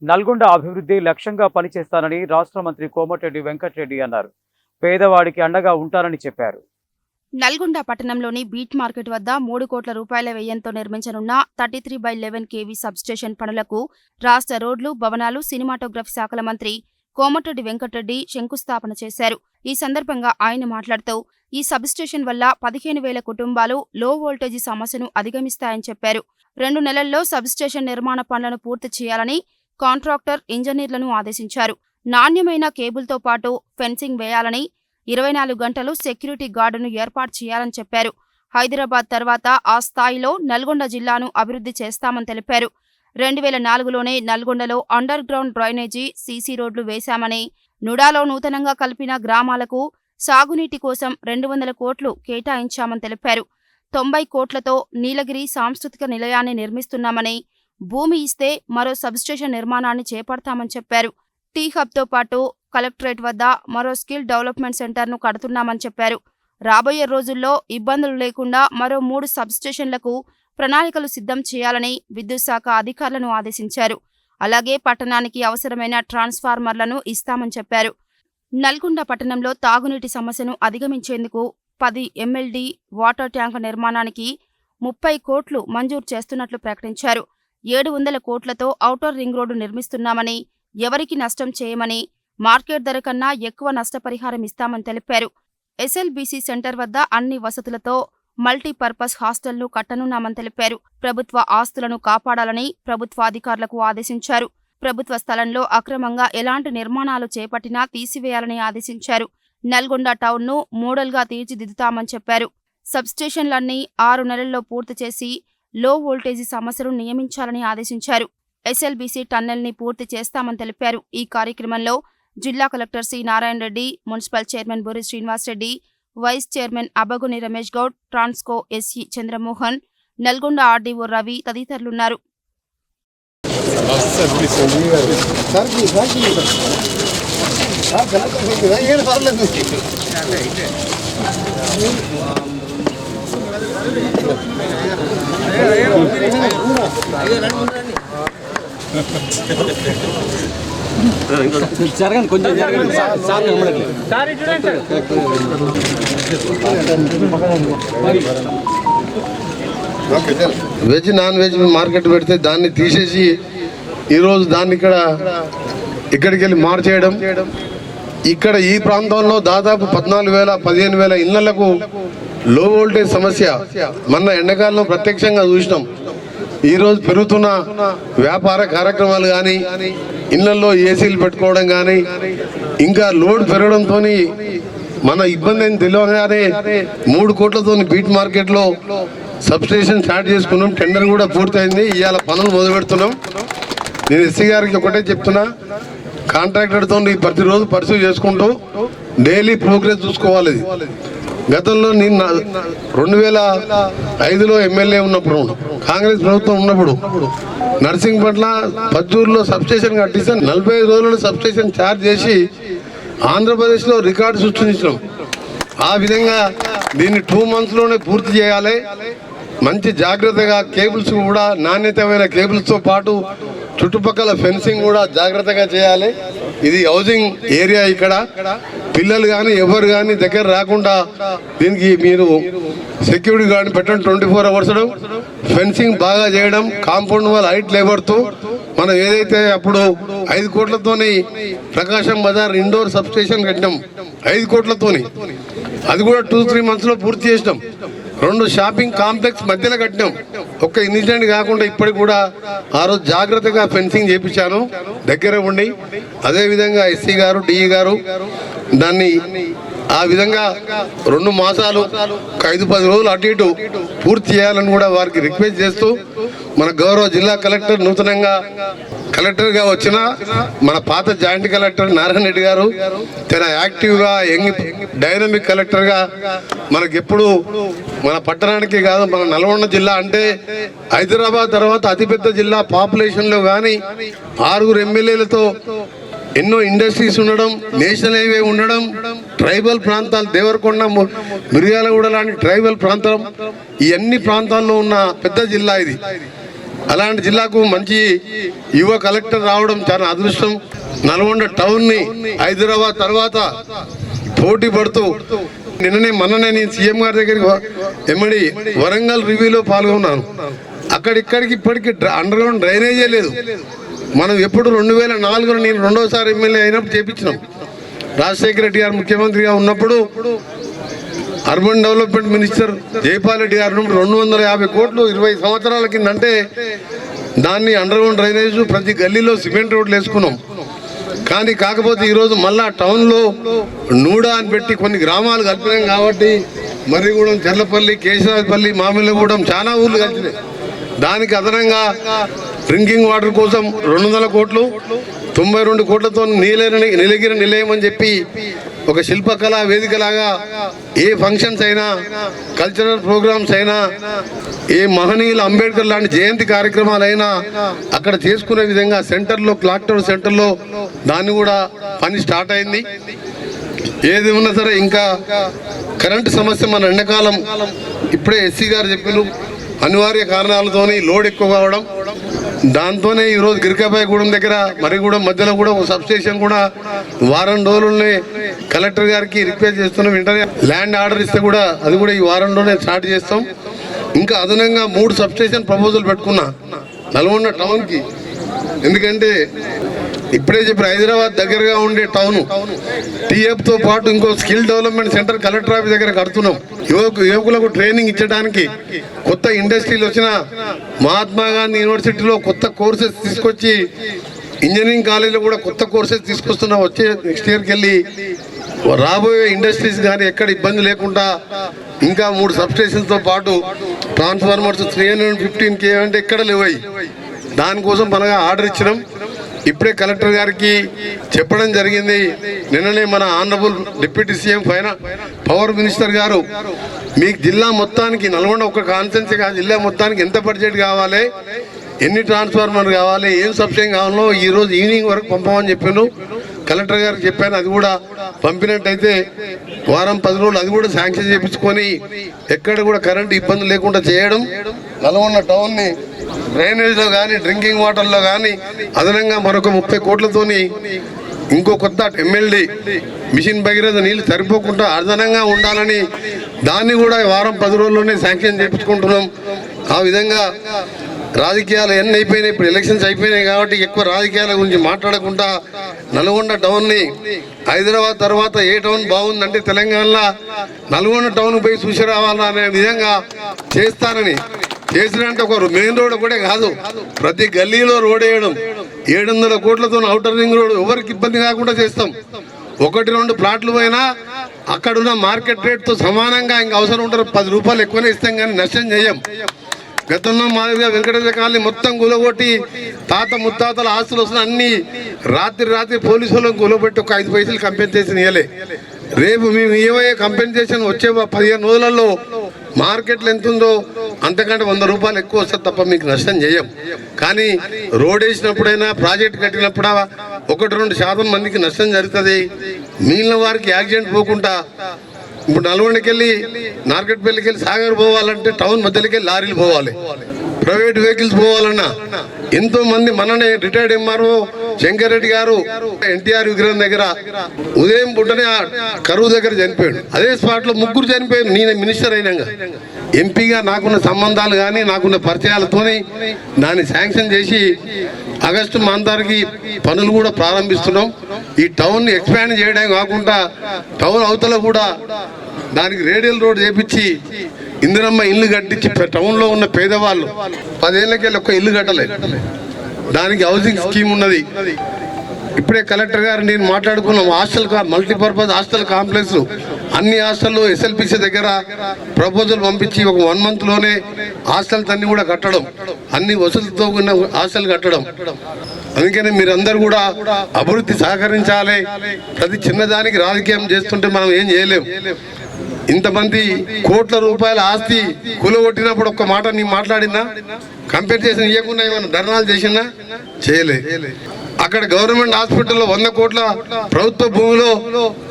నల్గొండ అభివృద్ధి లక్ష్యంగా పనిచేస్తానని రాష్ట్ర మంత్రి కోమటిరెడ్డి వెంకటరెడ్డి అన్నారు. పేదవాడికి అండగా ఉంటానని చెప్పారు. నల్గొండ పట్టణంలోని బీట్ మార్కెట్ వద్ద 3 కోట్ల రూపాయల వ్యయంతో నిర్మించనున్న 33/11 kV సబ్స్టేషన్ పనులకు రాష్ట్ర రోడ్లు, భవనాలు, సినిమాటోగ్రఫీ శాఖల మంత్రి కోమటిరెడ్డి వెంకటరెడ్డి శంకుస్థాపన చేశారు. ఈ సందర్భంగా ఆయన మాట్లాడుతూ ఈ సబ్స్టేషన్ వల్ల 15,000 కుటుంబాలు లో వోల్టేజీ సమస్యను అధిగమిస్తాయని చెప్పారు. 2 నెలల్లో సబ్స్టేషన్ నిర్మాణ పనులను పూర్తి చేయాలని కాంట్రాక్టర్, ఇంజనీర్లను ఆదేశించారు. నాణ్యమైన కేబుల్తో పాటు ఫెన్సింగ్ వేయాలని, 24 గంటలు సెక్యూరిటీ గార్డును ఏర్పాటు చేయాలని చెప్పారు. హైదరాబాద్ తర్వాత ఆ స్థాయిలో నల్గొండ జిల్లాను అభివృద్ధి చేస్తామని తెలిపారు. 2004లోనే నల్గొండలో అండర్ గ్రౌండ్ డ్రైనేజీ, సీసీ రోడ్లు వేశామని, నుడాలో నూతనంగా కలిపిన గ్రామాలకు సాగునీటి కోసం 200 కోట్లు కేటాయించామని తెలిపారు. 90 కోట్లతో నీలగిరి సాంస్కృతిక నిలయాన్ని నిర్మిస్తున్నామని, భూమి ఇస్తే మరో సబ్స్టేషన్ నిర్మాణాన్ని చేపడతామని చెప్పారు. టీ హబ్తో పాటు కలెక్టరేట్ వద్ద మరో స్కిల్ డెవలప్మెంట్ సెంటర్ను కడుతున్నామని చెప్పారు. రాబోయే రోజుల్లో ఇబ్బందులు లేకుండా మరో 3 సబ్స్టేషన్లకు ప్రణాళికలు సిద్ధం చేయాలని విద్యుత్ శాఖ అధికారులను ఆదేశించారు. అలాగే పట్టణానికి అవసరమైన ట్రాన్స్ఫార్మర్లను ఇస్తామని చెప్పారు. నల్గొండ పట్టణంలో తాగునీటి సమస్యను అధిగమించేందుకు 10 MLD వాటర్ ట్యాంకు నిర్మాణానికి 30 కోట్లు మంజూరు చేస్తున్నట్లు ప్రకటించారు. 700 కోట్లతో ఔటర్ రింగ్ రోడ్డు నిర్మిస్తున్నామని, ఎవరికి నష్టం చేయమని, మార్కెట్ ధర కన్నా ఎక్కువ నష్టపరిహారం ఇస్తామని తెలిపారు. SLBC సెంటర్ వద్ద అన్ని వసతులతో మల్టీపర్పస్ హాస్టల్ను కట్టనున్నామని తెలిపారు. ప్రభుత్వ ఆస్తులను కాపాడాలని ప్రభుత్వాధికారులకు ఆదేశించారు. ప్రభుత్వ స్థలంలో అక్రమంగా ఎలాంటి నిర్మాణాలు చేపట్టినా తీసివేయాలని ఆదేశించారు. నల్గొండ టౌన్ను మోడల్గా తీర్చిదిద్దుతామని చెప్పారు. సబ్స్టేషన్లన్నీ 6 నెలల్లో పూర్తి చేసి లో వోల్టేజీ సమస్యను నియమించాలని ఆదేశించారు. SLBC టన్నెల్ని పూర్తి చేస్తామని తెలిపారు. ఈ కార్యక్రమంలో జిల్లా collector C. Narayana Reddy, municipal chairman Boori Srinivasareddy, vice chairman Abbaguni Ramesh Goud, Transco SE Chandramohan, Nalgonda RDO Ravi తదితరులున్నారు. జరగండి, కొంచెం జరగండి. వెజ్ నాన్ వెజ్ మార్కెట్ పెడితే దాన్ని తీసేసి ఈరోజు దాన్ని ఇక్కడికి వెళ్ళి మార్చేయడం. ఇక్కడ ఈ ప్రాంతంలో దాదాపు 14,000 15,000 ఇళ్లకు లో వోల్టేజ్ సమస్య మొన్న ఎండాకాలంలో ప్రత్యక్షంగా చూసినాం. ఈరోజు పెరుగుతున్న వ్యాపార కార్యక్రమాలు కానీ, ఇళ్లలో ఏసీలు పెట్టుకోవడం కానీ, ఇంకా లోడ్ పెరగడంతో మన ఇబ్బంది అని తెలియగానే 3 కోట్లతో బీట్ మార్కెట్లో సబ్స్టేషన్ స్టార్ట్ చేసుకున్నాం. టెండర్ కూడా పూర్తయింది. ఇవాళ పనులు మొదలు పెడుతున్నాం. నేను SC గారికి ఒకటే చెప్తున్నా, కాంట్రాక్టర్తో ప్రతిరోజు పరిశీలి చేసుకుంటూ డైలీ ప్రోగ్రెస్ చూసుకోవాలి. గతంలో నేను 2005లో ఎమ్మెల్యే ఉన్నప్పుడు, కాంగ్రెస్ ప్రభుత్వం ఉన్నప్పుడు నర్సింగ్పట్ల పద్దూరులో సబ్స్టేషన్ కట్టిస్తే 45 రోజుల్లో సబ్స్టేషన్ ఛార్జ్ చేసి ఆంధ్రప్రదేశ్లో రికార్డు సృష్టించినాం. ఆ విధంగా దీన్ని 2 monthsలోనే పూర్తి చేయాలి. మంచి జాగ్రత్తగా కేబుల్స్ కూడా నాణ్యతమైన కేబుల్స్తో పాటు చుట్టుపక్కల ఫెన్సింగ్ కూడా జాగ్రత్తగా చేయాలి. ఇది హౌసింగ్ ఏరియా. ఇక్కడ పిల్లలు కానీ ఎవరు కానీ దగ్గర రాకుండా దీనికి మీరు సెక్యూరిటీ గార్డ్ పెట్టడం, 24 hours ఫెన్సింగ్ బాగా చేయడం, కాంపౌండ్ వాల్ హైట్ లేబర్తో మనం ఏదైతే అప్పుడు 5 కోట్లతోని ప్రకాశం బజార్ ఇండోర్ సబ్స్టేషన్ కట్టినాం. 5 కోట్లతోని అది కూడా 2-3 monthsలో పూర్తి చేసినాం. 2 షాపింగ్ కాంప్లెక్స్ మధ్యలో కట్టినాం. ఒక్క ఇన్సిడెంట్ కాకుండా ఇప్పటికి కూడా ఆ రోజు జాగ్రత్తగా ఫెన్సింగ్ చేయించాను దగ్గర ఉండి. అదేవిధంగా SC గారు, DE గారు దాన్ని ఆ విధంగా 2 మాసాలు 5-10 రోజులు అటు ఇటు పూర్తి చేయాలని కూడా వారికి రిక్వెస్ట్ చేస్తూ, మన గౌరవ జిల్లా కలెక్టర్ నూతనంగా కలెక్టర్గా వచ్చిన మన పాత జాయింట్ కలెక్టర్ నారాయణ రెడ్డి గారు చాలా యాక్టివ్గా యంగ్ డైనమిక్ కలెక్టర్గా మనకెప్పుడు మన పట్టణానికి కాదు, మన నల్గొండ జిల్లా అంటే హైదరాబాద్ తర్వాత అతిపెద్ద జిల్లా పాపులేషన్లో కానీ 6 MLAలతో ఎన్నో ఇండస్ట్రీస్ ఉండడం, నేషనల్ హైవే ఉండడం, ట్రైబల్ ప్రాంతాలు దేవరకొండ, మిర్యాలగూడ లాంటి ట్రైబల్ ప్రాంతం, ఈ అన్ని ప్రాంతాల్లో ఉన్న పెద్ద జిల్లా ఇది. అలాంటి జిల్లాకు మంచి యువ కలెక్టర్ రావడం చాలా అదృష్టం. నల్గొండ టౌన్ని హైదరాబాద్ తర్వాత పోటీ పడుతూ మొన్ననే నేను సీఎం గారి దగ్గరికి ఎమ్మడి వరంగల్ రివ్యూలో పాల్గొన్నాను. అక్కడిక్కడికి ఇప్పటికి అండర్ గ్రౌండ్ డ్రైనేజే లేదు. మనం ఎప్పుడు 2004లో నేను రెండోసారి ఎమ్మెల్యే అయినప్పుడు చేపించినాం. రాజశేఖర రెడ్డి గారు ముఖ్యమంత్రిగా ఉన్నప్పుడు urban development minister Jaipal Reddy గారు 250 కోట్లు 20 సంవత్సరాల కింద అంటే దాన్ని అండర్ గ్రౌండ్ డ్రైనేజ్ ప్రతి గల్లీలో సిమెంట్ రోడ్లు వేసుకున్నాం. కానీ కాకపోతే ఈరోజు మళ్ళా టౌన్లో నూడా అని పెట్టి కొన్ని గ్రామాలు కలిపినాం కాబట్టి మర్రిగూడెం, చెర్లపల్లి, కేశవాపల్లి, మామిళ్ళగూడెం చాలా ఊర్లు కలిపినాయి. దానికి అదనంగా డ్రింకింగ్ వాటర్ కోసం 200 కోట్లు 92 కోట్లతో నీలగిరి నిలయం అని చెప్పి ఒక శిల్పకళా వేదికలాగా ఏ ఫంక్షన్స్ అయినా కల్చరల్ ప్రోగ్రామ్స్ అయినా ఏ మహనీయులు అంబేద్కర్ లాంటి జయంతి కార్యక్రమాలైనా అక్కడ చేసుకునే విధంగా సెంటర్లో క్లాక్ టవర్ సెంటర్లో దాన్ని కూడా పని స్టార్ట్ అయింది. ఏది ఉన్నా సరే ఇంకా కరెంటు సమస్య మన ఎండాకాలం ఇప్పుడే ఎస్సీ గారు చెప్పిన అనివార్య కారణాలతోని లోడ్ ఎక్కువ కావడం, దాంతోనే ఈరోజు గిరికాబాయిగూడెం దగ్గర మర్రిగూడెం మధ్యలో కూడా ఒక సబ్స్టేషన్ కూడా వారం రోజుల్లోనే కలెక్టర్ గారికి రిక్వెస్ట్ చేస్తున్నాం. వెంటనే ల్యాండ్ ఆర్డర్ ఇస్తే కూడా అది కూడా ఈ వారంలోనే స్టార్ట్ చేస్తాం. ఇంకా అదనంగా 3 సబ్స్టేషన్ ప్రపోజల్ పెట్టుకున్నా నల్గొండ టౌన్కి. ఎందుకంటే ఇప్పుడే చెప్పి హైదరాబాద్ దగ్గరగా ఉండే టౌన్ టీఎఫ్తో పాటు ఇంకో skill development centre collector office దగ్గర కడుతున్నాం. యువకులకు ట్రైనింగ్ ఇచ్చడానికి కొత్త ఇండస్ట్రీలు వచ్చిన మహాత్మా గాంధీ యూనివర్సిటీలో కొత్త కోర్సెస్ తీసుకొచ్చి ఇంజనీరింగ్ కాలేజీలో కూడా కొత్త కోర్సెస్ తీసుకొస్తున్నాం. వచ్చే నెక్స్ట్ ఇయర్కి వెళ్ళి రాబోయే ఇండస్ట్రీస్ కానీ ఎక్కడ ఇబ్బంది లేకుండా ఇంకా 3 సబ్స్టేషన్స్తో పాటు ట్రాన్స్ఫార్మర్స్ 315 kV అంటే ఎక్కడ లేవయి. దానికోసం మనగా ఆర్డర్ ఇచ్చినాం. ఇప్పుడే కలెక్టర్ గారికి చెప్పడం జరిగింది. నిన్ననే మన honourable deputy CM power minister గారు మీకు జిల్లా మొత్తానికి నల్గొండ ఒక కాన్స్టెన్సీ కాదు జిల్లా మొత్తానికి ఎంత బడ్జెట్ కావాలి, ఎన్ని ట్రాన్స్ఫార్మర్ కావాలి, ఏం సబ్స్టేషన్ కావాలో ఈరోజు ఈవినింగ్ వరకు పంపమని చెప్పాను. కలెక్టర్ గారికి చెప్పాను. అది కూడా పంపినట్టయితే వారం 10 రోజులు అది కూడా శాంక్షన్ చేయించుకొని ఎక్కడ కూడా కరెంటు ఇబ్బంది లేకుండా చేయడం, నల్గొండ టౌన్ని డ్రైనేజ్లో కానీ డ్రింకింగ్ వాటర్లో కానీ అదనంగా మరొక 30 కోట్లతోని ఇంకో కొత్త ఎమ్మెల్డీ మిషన్ భగీరథ నీళ్ళు సరిపోకుండా అదనంగా ఉండాలని దాన్ని కూడా వారం 10 రోజుల్లోనే శాంక్షన్ చేయించుకుంటున్నాం. ఆ విధంగా రాజకీయాలు ఎన్ని అయిపోయినాయి, ఇప్పుడు ఎలక్షన్స్ అయిపోయినాయి కాబట్టి ఎక్కువ రాజకీయాల గురించి మాట్లాడకుండా నల్గొండ టౌన్ని హైదరాబాద్ తర్వాత ఏ టౌన్ బాగుందంటే తెలంగాణలో నల్గొండ టౌన్ పోయి చూసి రావాలనే విధంగా చేస్తానని చేసినంటే ఒక మెయిన్ రోడ్ ఒకటే కాదు ప్రతి గల్లీలో రోడ్ వేయడం, 700 కోట్లతో ఔటర్ రింగ్ రోడ్ ఎవరికి ఇబ్బంది కాకుండా చేస్తాం. 1-2 ప్లాట్లు పోయినా అక్కడున్న మార్కెట్ రేట్తో సమానంగా ఇంకా అవసరం ఉంటారు 10 రూపాయలు ఎక్కువనే ఇస్తాం కానీ నష్టం చేయం. గతంలో మాదిరిగా వెంకటేశ్వర కాలనీ మొత్తం కూలగొట్టి తాత ముత్తాతల ఆస్తులు వస్తున్న అన్ని రాత్రి పోలీసులను కూలబెట్టి ఒక 5 పైసలు కంపెన్సేషన్ ఇవ్వలే. రేపు మేము ఏమయ్యే కంపెన్సేషన్ వచ్చే 15 రోజులలో మార్కెట్లో ఎంత ఉందో అంతకంటే 100 రూపాయలు ఎక్కువ వస్తుంది తప్ప మీకు నష్టం చేయం. కానీ రోడ్ వేసినప్పుడైనా ప్రాజెక్ట్ కట్టినప్పుడు 1-2% మందికి నష్టం జరుగుతుంది. మిగిలిన వారికి యాక్సిడెంట్ పోకుండా ఇప్పుడు నల్గొండకి వెళ్ళి నార్కెట్పల్లికి వెళ్ళి సాగర్ పోవాలంటే టౌన్ మధ్యలోకి వెళ్ళి లారీలు పోవాలి, ప్రైవేట్ వెహికల్స్ పోవాలన్నా ఎంతో మంది. మననే రిటైర్డ్ ఎంఆర్ఓ శంకర్ రెడ్డి గారు ఎన్టీఆర్ విగ్రహం దగ్గర ఉదయం పుట్టనే కరువు దగ్గర చనిపోయాడు. అదే స్పాట్లో 3 చనిపోయారు. నేను మినిస్టర్ అయినాక ఎంపీగా నాకున్న సంబంధాలు కానీ నాకున్న పరిచయాలతోని దాన్ని శాంక్షన్ చేసి ఆగస్టు మంతానికి పనులు కూడా ప్రారంభిస్తున్నాం. ఈ టౌన్ని ఎక్స్పాండ్ చేయడం కాకుండా టౌన్ అవతల కూడా దానికి రేడియల్ రోడ్ చేపించి ఇందిరమ్మ ఇల్లు కట్టించి టౌన్లో ఉన్న పేదవాళ్ళు 10 ఏళ్ళకెళ్ళి ఒక్క ఇల్లు కట్టలేదు. దానికి హౌసింగ్ స్కీమ్ ఉన్నది. ఇప్పుడే కలెక్టర్ గారు నేను మాట్లాడుకున్నాం. హాస్టల్ మల్టీపర్పస్ హాస్టల్ కాంప్లెక్స్ అన్ని హాస్టల్లో ఎస్ఎల్పిసి దగ్గర ప్రపోజల్ పంపించి ఒక 1 మంత్లోనే హాస్టల్స్ అన్ని కూడా కట్టడం, అన్ని వసతులతో ఉన్న హాస్టల్ కట్టడం. అందుకని మీరందరూ కూడా అభివృద్ధి సహకరించాలి. ప్రతి చిన్నదానికి రాజకీయం చేస్తుంటే మనం ఏం చేయలేం. ఇంతమంది కోట్ల రూపాయల ఆస్తి కూలగొట్టినప్పుడు ఒక్క మాట నీ మాట్లాడినా కంపెన్సేషన్ ఇవ్వకుండా ఏమైనా ధర్నాలు చేసినా చేయలే. అక్కడ గవర్నమెంట్ హాస్పిటల్లో 100 కోట్ల ప్రభుత్వ భూమిలో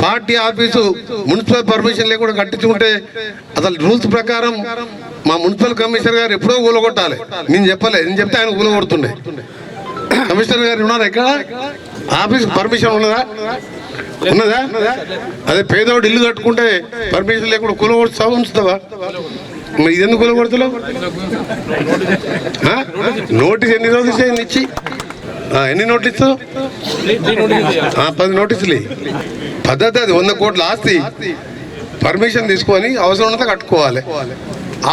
పార్టీ ఆఫీసు మున్సిపల్ పర్మిషన్ లేకుండా కట్టించుకుంటే అసలు రూల్స్ ప్రకారం మా మున్సిపల్ కమిషనర్ గారు ఎప్పుడో కూలగొట్టాలి. నేను చెప్తే ఆయన కూలగొడుతుండే. కమిషనర్ గారు ఉన్నారు ఎక్కడ? ఆఫీస్ పర్మిషన్ ఉన్నదా? అదే పేదవాడు ఇల్లు కట్టుకుంటే పర్మిషన్ లేకుండా కూలగొడుతావా ఉంచుతావా? మరి ఇది ఎందుకు కూలగొడుతున్నావు? నోటీస్ ఎన్ని రోజులు ఇచ్చి ఎన్ని నోటీసు? 10 నోటీసులు పద్ధతి. అది 100 కోట్ల ఆస్తి పర్మిషన్ తీసుకొని అవసరం ఉన్నంత కట్టుకోవాలి.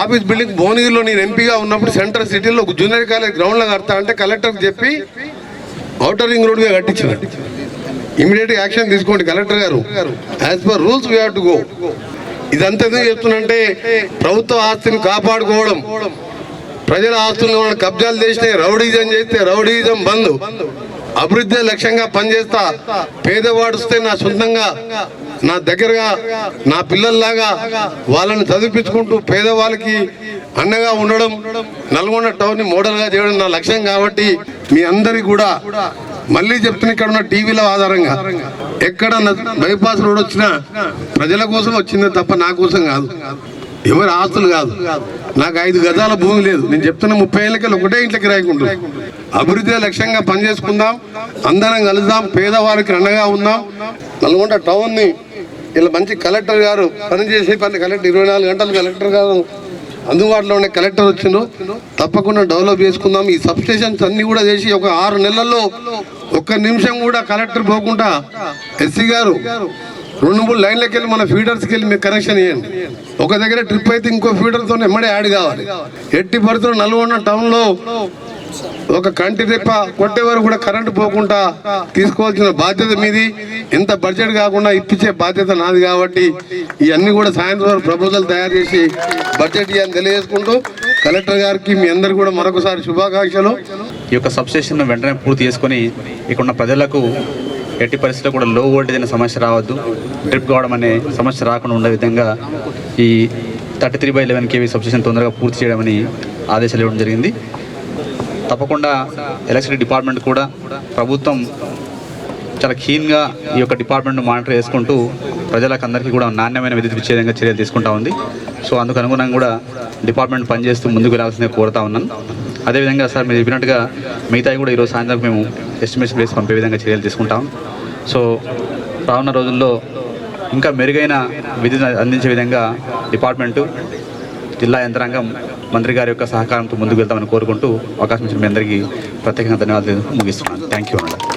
ఆఫీస్ బిల్డింగ్ భువనగిరిలో నేను ఎంపీగా ఉన్నప్పుడు సెంట్రల్ సిటీలో జూనియర్ కాలేజ్ గ్రౌండ్లో కడతా అంటే కలెక్టర్కి చెప్పి ఔటర్ రింగ్ రోడ్గా కట్టించిన. ఇమీడియట్గా యాక్షన్ తీసుకోండి కలెక్టర్ గారు. As per rules we have to go. ఇదంతా ఎందుకు చెప్తున్నంటే ప్రభుత్వ ఆస్తిని కాపాడుకోవడం, ప్రజల ఆస్తులను కబ్జాలు చేస్తే రౌడీజం చేస్తే రౌడీజం బంద్, అభివృద్ధి లక్ష్యంగా పనిచేస్తా. పేదవాడు వస్తే నా సొంతంగా నా దగ్గరగా నా పిల్లల్లాగా వాళ్ళని చదివించుకుంటూ పేదవాళ్ళకి అండగా ఉండడం, నల్గొండ టౌన్ ని మోడల్గా చేయడం నా లక్ష్యం. కాబట్టి మీ అందరికి కూడా మళ్ళీ చెప్తున్నా, ఇక్కడ ఉన్న టీవీల ఆధారంగా ఎక్కడ బైపాస్ రోడ్ వచ్చినా ప్రజల కోసం వచ్చిందే తప్ప నా కోసం కాదు, ఎవరి ఆస్తులు కాదు. నాకు 5 గజాల భూమి లేదు. నేను చెప్తున్నా 30 ఏళ్ళకి ఒకటే ఇంట్లో కిరాయికుంటాం. అభివృద్ధి లక్ష్యంగా పనిచేసుకుందాం, అందరం కలుద్దాం, పేదవారికి అండగా ఉందాం. నల్గొండ టౌన్ ని ఇలా మంచి కలెక్టర్ గారు పనిచేసే కలెక్టర్ 24 గంటలు కలెక్టర్ గారు అందుబాటులో ఉండే కలెక్టర్ వచ్చిండు. తప్పకుండా డెవలప్ చేసుకుందాం. ఈ సబ్ స్టేషన్స్ అన్ని కూడా చేసి ఒక 6 నెలల్లో 1 నిమిషం కూడా కలెక్టర్ పోకుండా ఎస్సీ గారు 2-3 లైన్లకి వెళ్ళి మన ఫీడర్స్కి వెళ్ళి మీరు కనెక్షన్ ఇవ్వండి. ఒక దగ్గర ట్రిప్ అయితే ఇంకో ఫీడర్తో ఎమ్మడే యాడ్ కావాలి. ఎట్టి పరిస్థితుల్లో నల్గొండ టౌన్లో ఒక కంటి రెప్ప కొట్టే వరకు కూడా కరెంటు పోకుండా తీసుకోవాల్సిన బాధ్యత మీది. ఎంత బడ్జెట్ కాకుండా ఇప్పించే బాధ్యత నాది. కాబట్టి ఇవన్నీ కూడా సాయంత్రం వరకు ప్రపోజల్ తయారు చేసి బడ్జెట్ ఇవ్వాలని తెలియజేసుకుంటూ కలెక్టర్ గారికి మీ అందరు కూడా మరొకసారి శుభాకాంక్షలు. ఈ యొక్క సబ్స్టేషన్ వెంటనే పూర్తి చేసుకొని ఇక్కడ ఉన్న ప్రజలకు ఎట్టి పరిస్థితుల్లో కూడా లో వోల్టేజ్ అనే సమస్య రావద్దు, ట్రిప్ కావడం అనే సమస్య రాకుండా ఉండే విధంగా ఈ 33/11 kV సబ్స్టేషన్ తొందరగా పూర్తి చేయడమని ఆదేశాలు ఇవ్వడం జరిగింది. తప్పకుండా ఎలక్ట్రిసిటీ డిపార్ట్మెంట్ కూడా ప్రభుత్వం చాలా కీన్గా ఈ యొక్క డిపార్ట్మెంట్ మానిటర్ చేసుకుంటూ ప్రజలకు అందరికీ కూడా నాణ్యమైన విద్యుత్ ఇచ్చే విధంగా చర్యలు తీసుకుంటా ఉంది. సో అందుకు అనుగుణంగా కూడా డిపార్ట్మెంట్ పనిచేస్తూ ముందుకు వెళ్ళాల్సిందిగా కోరుతా ఉన్నాను. అదేవిధంగా సార్ మీరు చెప్పినట్టుగా మిగతాయి కూడా ఈరోజు సాయంత్రం మేము ఎస్టిమేషన్ వేసి పంపే విధంగా చర్యలు తీసుకుంటాం. సో రానున్న రోజుల్లో ఇంకా మెరుగైన విద్యుత్ అందించే విధంగా డిపార్ట్మెంటు, జిల్లా యంత్రాంగం, మంత్రి గారి యొక్క సహకారంతో ముందుకు వెళ్తామని కోరుకుంటూ అవకాశం ఇచ్చిన మీ అందరికీ ప్రత్యేకంగా ధన్యవాదాలు ముగిస్తున్నాను. థ్యాంక్ యూ అన్న.